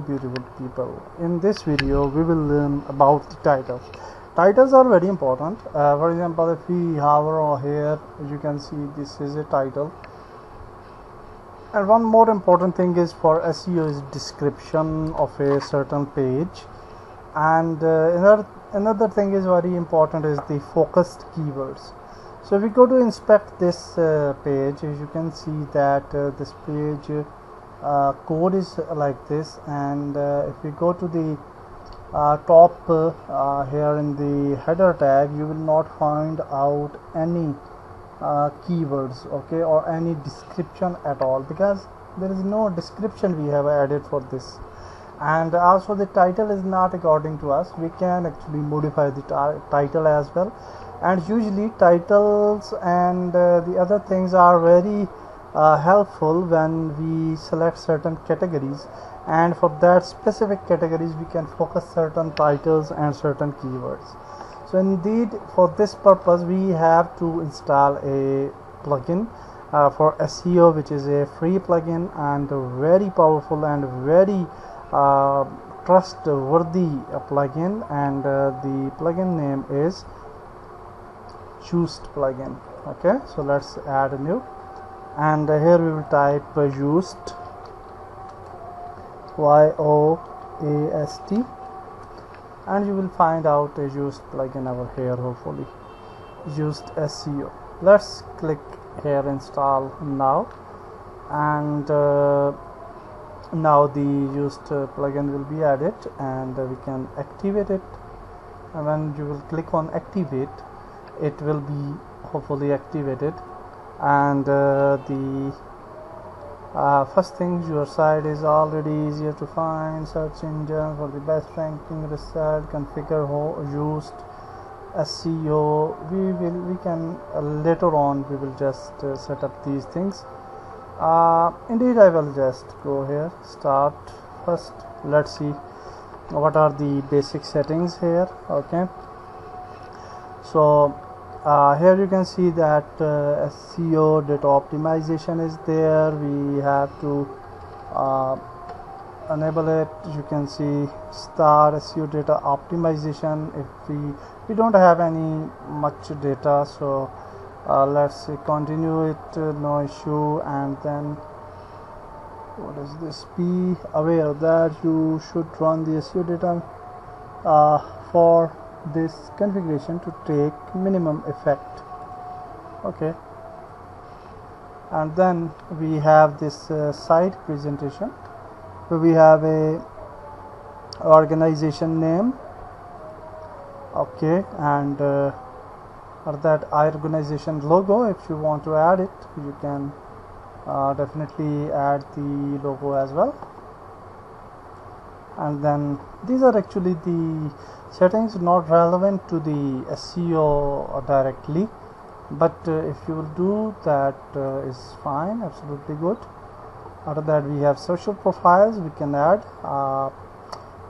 beautiful people. In this video we will learn about the titles. Titles are very important. For example, if we hover over here, you can see this is a title. And one more important thing is for SEO is description of a certain page. And another thing is very important is the focused keywords. So if we go to inspect this page, you can see that this page code is like this, and if we go to the top here in the header tag, you will not find out any keywords, okay, or any description at all, because there is no description we have added for this. And also the title is not according to us. We can actually modify the title as well. And usually titles and the other things are very helpful when we select certain categories, and for that specific categories we can focus certain titles and certain keywords. So indeed, for this purpose we have to install a plugin for SEO, which is a free plugin and very powerful and very trustworthy plugin, and the plugin name is Yoast plugin. Okay, so let's add a new, and here we will type Yoast, YOAST, and you will find out a Yoast plugin over here, hopefully Yoast SEO. Let's click here install now, and now the Yoast plugin will be added, and we can activate it. And when you will click on activate, it will be hopefully activated, and the first thing, your site is already easier to find, search engine for the best ranking result, configure Yoast SEO. We can later on we will just set up these things. Indeed, I will just go here, start first. Let's see what are the basic settings here. Okay, so here you can see that SEO data optimization is there. We have to enable it. You can see start SEO data optimization. If we don't have any much data, so let's say continue it, no issue. And then what is this? Be aware that you should run the SEO data for this configuration to take minimum effect. Okay, and then we have this site presentation, where we have a organization name. Okay, and or that organization logo, if you want to add it, you can definitely add the logo as well. And then these are actually the settings not relevant to the SEO directly, but if you will do that is fine, absolutely good. After that we have social profiles we can add.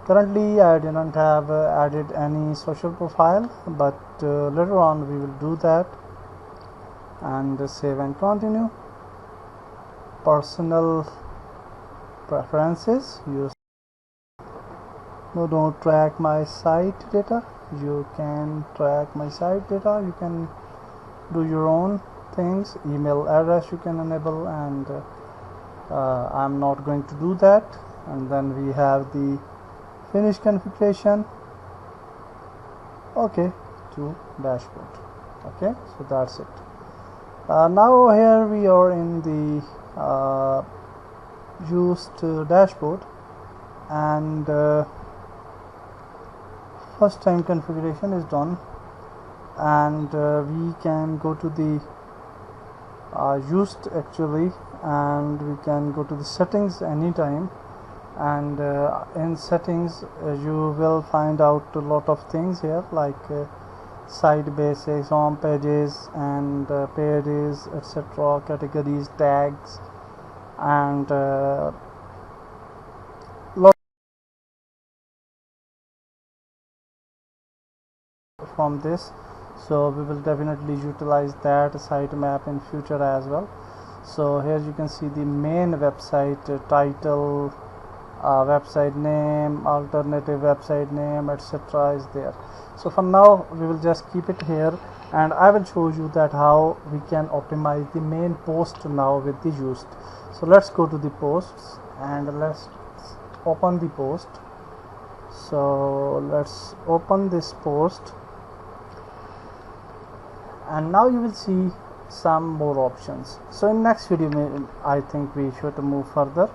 Currently I didn't have added any social profile, but later on we will do that. And save and continue. Personal preferences, use no, don't track my site data. You can track my site data. You can do your own things. Email address you can enable, and I'm not going to do that. And then we have the finish configuration. Okay, to dashboard. Okay, so that's it. Now here we are in the Yoast dashboard, and first time configuration is done, and we can go to the Yoast actually, and we can go to the settings anytime, and in settings you will find out a lot of things here, like site basics, home pages, and pages, etc., categories, tags, and from this. So we will definitely utilize that sitemap in future as well. So here you can see the main website title, website name, alternative website name, etc. is there. So for now we will just keep it here, and I will show you that how we can optimize the main post now with the Yoast. So let's go to the posts and let's open the post. So let's open this post, and now you will see some more options. So in next video I think we should move further.